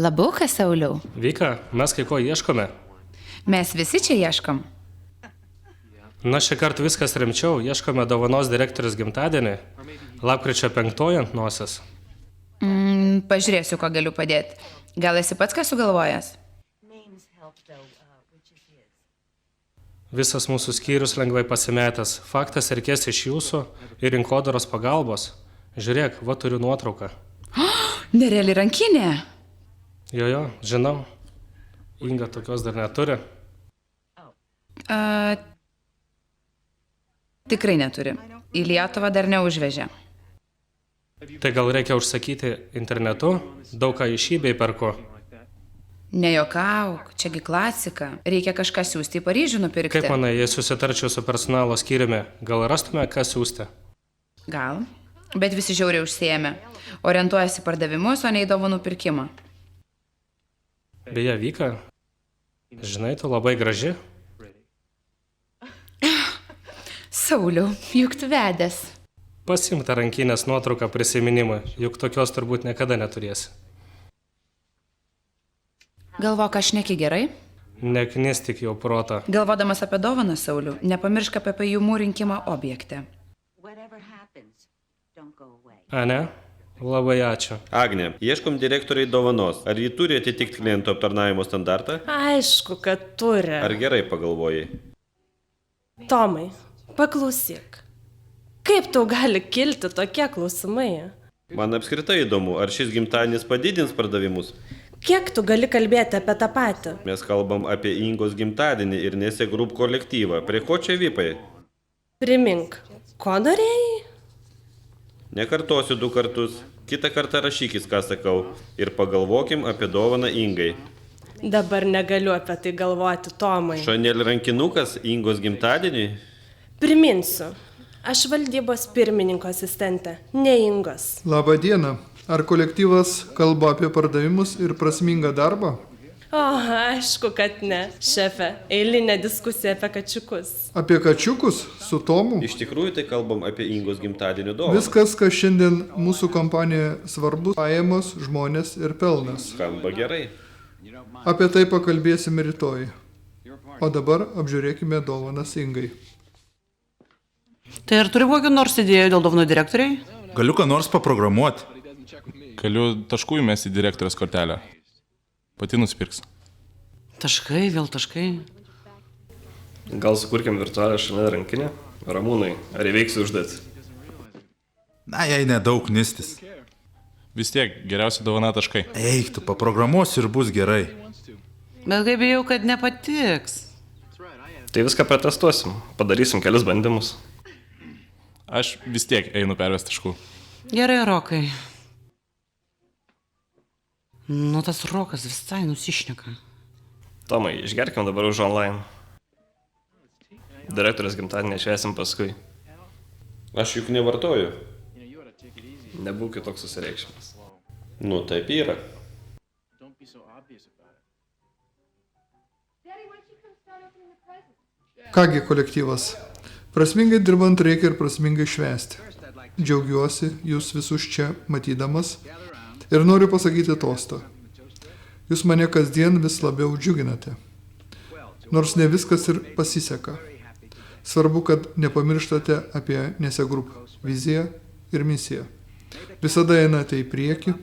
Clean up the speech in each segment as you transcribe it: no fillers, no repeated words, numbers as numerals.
Labuka, Sauliau. Vika, mes kai ko ieškome. Mes visi čia ieškom. Na, šį kartą viskas rimčiau. Ieškome dovanos direktorius gimtadienį. Lapkričio 5 ant nosies. Pažiūrėsiu, ko galiu padėti. Gal esi pats ką sugalvojęs? Visas mūsų skyrius lengvai pasimetęs. Faktas reikės iš jūsų ir rinkodaros pagalbos. Žiūrėk, va turiu nuotrauką. Nereali rankinė. Jo, žinau. Inga tokios dar neturi. Tikrai neturi. Į Lietuvą dar neužvežė. Tai gal reikia užsakyti internetu? Daug ką iš eBay perku. Nejokauk, čiagi klasika. Reikia kažką siūsti į Paryžių nupirkti. Kaip manai, jei susitarčiau su personalo skyriumi, gal rastume, ką siūsti? Gal, bet visi žiauriai užsiėmė. Orientuojasi pardavimus, o ne į dovanų pirkimą. Beje, Vika, žinai, tu labai graži. Sauliau, juk tu vedęs. Pasiimk tą rankinės nuotrauką prisiminimui, juk tokios turbūt niekada neturėsi. Galvok, aš neki gerai? Neknistik jau protą. Galvodamas apie dovaną, Sauliau, nepamiršk apie pajumų rinkimą objekte. A ne? Labai ačiū. Agne, ieškom direktoriai dovanos. Ar ji turi atitikti klientų aptarnavimo standartą? Aišku, kad turi. Ar gerai pagalvojai? Tomai, paklausyk. Kaip tau gali kilti tokie klausimai? Man apskritai įdomu, ar šis gimtadienis padidins pardavimus? Kiek tu gali kalbėti apie tą patį? Mes kalbam apie Ingos gimtadienį ir Nesė Group kolektyvą. Prie ko čia vipai? Primink, ko norėjai? Nekartosiu 2 kartus. Kitą kartą rašykis, ką sakau. Ir pagalvokim apie dovaną Ingai. Dabar negaliu apie tai galvoti, Tomai. Chanel rankinukas Ingos gimtadieniui? Priminsiu, aš valdybos pirmininko asistentė, ne Ingos. Labą dieną. Ar kolektyvas kalba apie pardavimus ir prasmingą darbą? O, aišku, kad ne. Šefe, eilinė diskusija apie kačiukus. Apie kačiukus su Tomu? Iš tikrųjų, tai kalbam apie Ingos gimtadienio dovaną. Viskas, kas šiandien mūsų kompanijoje svarbu, pajamos, žmonės ir pelnas. Skamba gerai. Apie tai pakalbėsime rytoj. O dabar apžiūrėkime dovanas Ingai. Tai ar turi kokių nors idėjų dėl dovanų direktoriai? Galiu ką nors paprogramuoti. Galiu taškų įmesti į direktorės kortelę. Pati nusipirks. Taškai, vėl taškai. Gal sukurkim virtualią Chanel rankinę? Ramūnai, ar įveiks užduotį? Na, jei nedaug nistis. Vis tiek, geriausia dovana taškai. Eik, tu paprogramuosi ir bus gerai. Bet kaip bijau, kad nepatiks. Tai viską pratestuosim. Padarysim kelius bandymus. Aš vis tiek einu pervesti taškų. Gerai, Rokai. Nu, tas Rokas visai nusišneka. Tomai, išgerkim dabar už online. Direktorės gimtadienį švęsim paskui. Aš juk nevartoju. Nebūk kitoks susireikšmės. Nu, taip yra. Kągi kolektyvas. Prasmingai dirbant reikia ir prasmingai švęsti. Džiaugiuosi jūs visus čia matydamas ir noriu pasakyti tostą. Jūs mane kasdien vis labiau džiuginate. Nors ne viskas ir pasiseka. Svarbu, kad nepamirštate apie Nesė Group viziją ir misiją. Visada einate į priekį.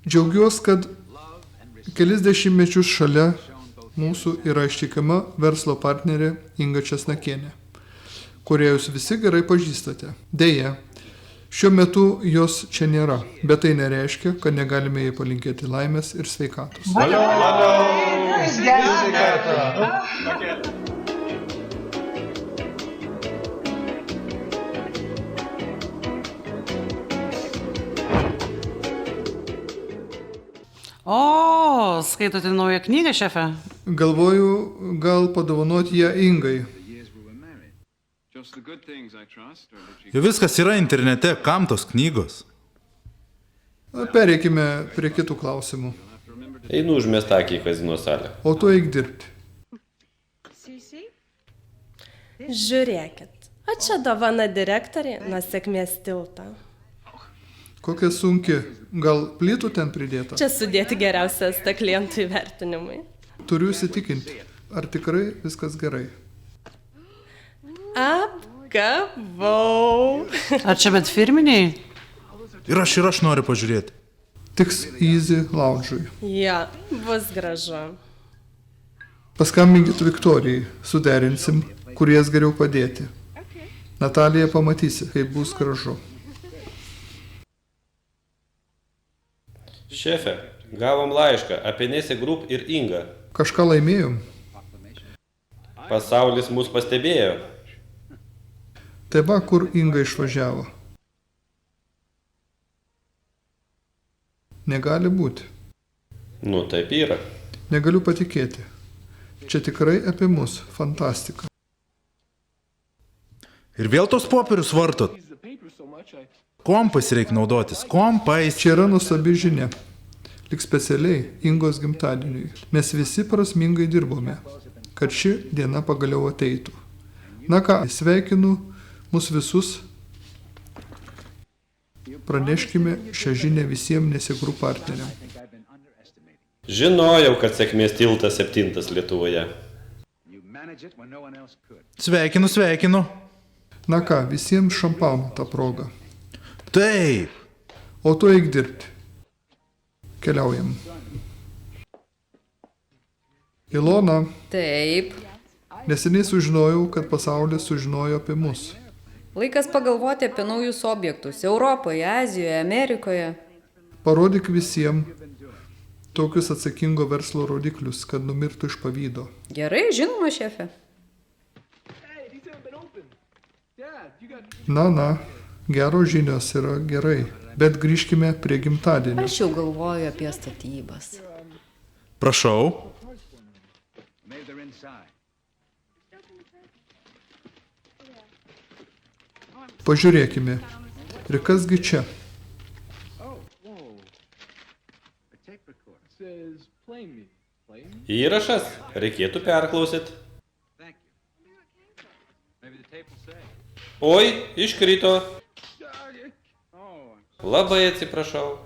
Džiaugiuosi, kad kelis dešimtmečius šalia mūsų yra ištikima verslo partnerė Inga Česnakienė, kurią jūs visi gerai pažįstate. Deja, šiuo metu jos čia nėra, bet tai nereiškia, kad negalime jai palinkėti laimės ir sveikatos. O, skaitote naują knygą, šefe? Galvoju, gal padovanoti ją Ingai. Jau viskas yra internete, kam tos knygos? Pereikime prie kitų klausimų. Einu užmest akį į kazino salę. O tu eik dirbti. Žiūrėkit, o čia dovana direktoriai nuo sėkmės tilto. Kokia sunki, gal plytų ten pridėta? Čia sudėti geriausias ta klientų įvertinimai. Turiu įsitikinti, ar tikrai viskas gerai. Apgavau. Ar čia bet firminiai? Ir aš noriu pažiūrėti. Tiks Easy Lounge'ui. Ja, bus gražu. Paskambinkit Viktorijai, suderinsim, kur jas geriau padėti. Natalija pamatysi, kaip bus gražu. Šefe, gavom laišką apie Nese Group ir Ingą. Kažką laimėjom? Pasaulis mus pastebėjo. Tai va, kur Inga išvažiavo. Negali būti. Nu, taip yra. Negaliu patikėti. Čia tikrai apie mus. Fantastika. Ir vėl tos popierius vartot. Kompais reikia naudotis. Kompais. Čia yra nuostabi žinia. Lik specialiai Ingos gimtadieniui. Mes visi prasmingai dirbome, kad ši diena pagaliau ateitų. Na ką, sveikinu mus visus. Praneškime šią žinią visiems Nese Group partneriam. Žinojau, kad sėkmės tiltas 7 Lietuvoje. Sveikinu. Na ką, visiems šampano tą progą. Taip. O tu eik dirbti. Keliaujam. Ilona, Taip. neseniai sužinojau, kad pasaulis sužinojo apie mus. Laikas pagalvoti apie naujus objektus Europoje, Azijoje, Amerikoje. Parodyk visiems tokius atsakingo verslo rodiklius, kad numirtų iš pavydo. Gerai, žinoma, šefe. Na, geros žinios yra gerai, bet grįžkime prie gimtadienio. Aš jau galvoju apie statybas. Prašau. Pažiūrėkime. Ir kasgi čia? Įrašas, reikėtų perklausyt. Oi, iškrito. Labai atsiprašau.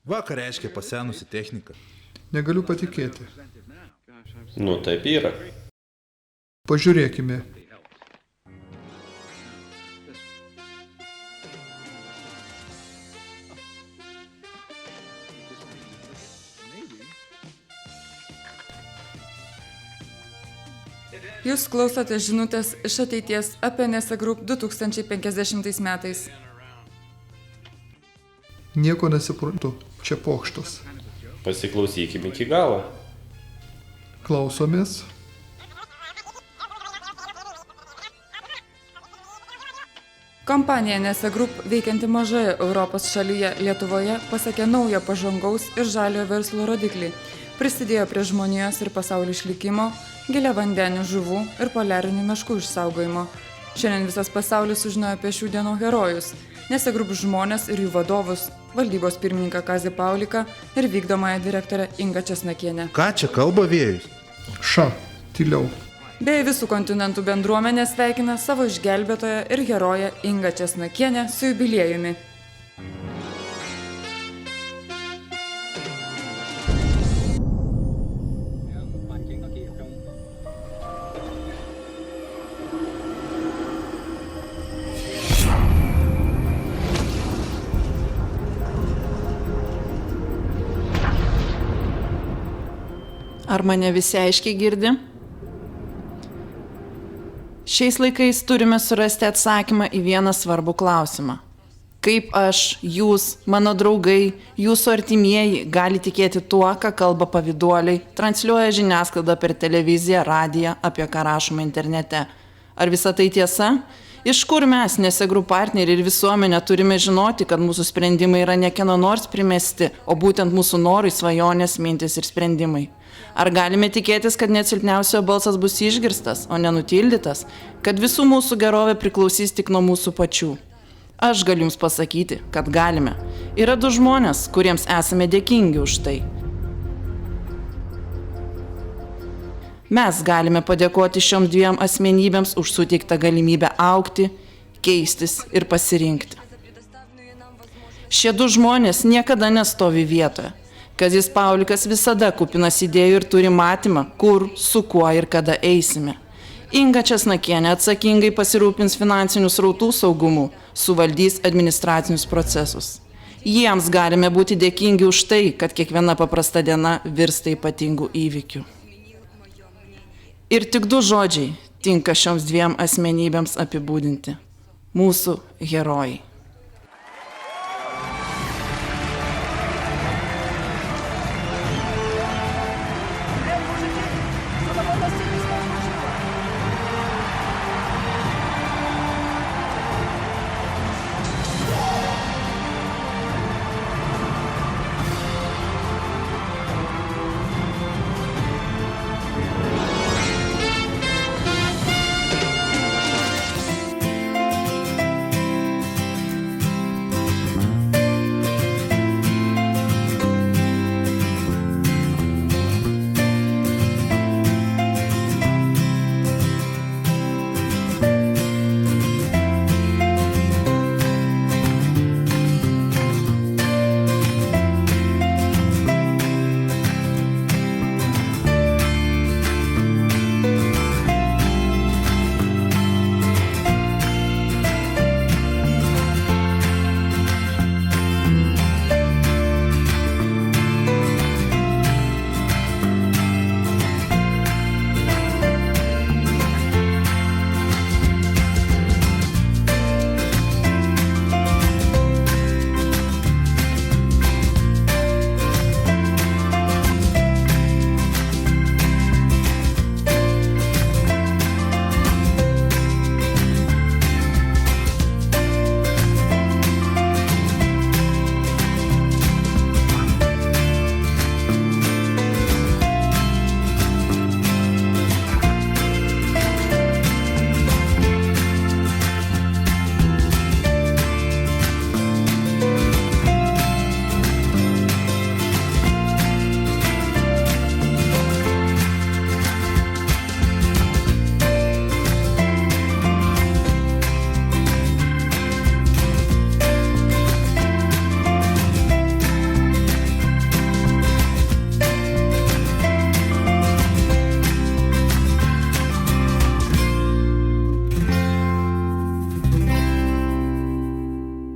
Vakar reiškia pasenusi technika. Negaliu patikėti. Nu, taip yra. Pažiūrėkime. Jūs klausote žinutės iš ateities apie Nese Group 2050 metais. Nieko nesiprantu. Čia pokštas. Pasiklausykime iki galo. Klausomės. Kompanija Nese Group, veikianti mažoje Europos šalyje Lietuvoje, pasiekė naują pažangaus ir žaliojo verslo rodiklį. Prisidėjo prie žmonijos ir pasaulio išlikimo, giliavandenių žuvų ir poliarinių meškų išsaugojimo. Šiandien visas pasaulis sužinojo apie šių dienų herojus – Nese Group žmonės ir jų vadovus, valdybos pirmininką Kazį Pauliką ir vykdomąją direktorę Ingą Česnakienę. Ką čia kalba vėjus? Tyliau. Bei visų kontinentų bendruomenė sveikina savo išgelbėtoją ir heroję Ingą Česnakienę su jubiliejumi. Ar mane visi aiškiai girdi? Šiais laikais turime surasti atsakymą į vieną svarbų klausimą. Kaip aš, jūs, mano draugai, jūsų artimieji gali tikėti tuo, ką kalba pavyduoliai, transliuoja žiniasklaidą per televiziją, radiją, apie ką rašoma internete. Ar visa tai tiesa? Iš kur mes, Nese Group partneriai ir visuomenė, turime žinoti, kad mūsų sprendimai yra ne kieno nors primesti, o būtent mūsų norai, svajonės, mintis ir sprendimai? Ar galime tikėtis, kad net silpniausiojo balsas bus išgirstas, o nenutildytas, kad visų mūsų gerovė priklausys tik nuo mūsų pačių? Aš galiu jums pasakyti, kad galime. Yra du žmonės, kuriems esame dėkingi už tai. Mes galime padėkoti šiom dviem asmenybėms už suteiktą galimybę augti, keistis ir pasirinkti. Šie du žmonės niekada nestovi vietoje. Kazys Paulikas visada kupinas idėjų ir turi matymą, kur, su kuo ir kada eisime. Inga Česnakienė atsakingai pasirūpins finansinių srautų saugumu, suvaldys administracinius procesus. Jiems galime būti dėkingi už tai, kad kiekviena paprasta diena virsta ypatingų įvykių. Ir tik 2 žodžiai tinka šioms 2 asmenybėms apibūdinti – mūsų herojai.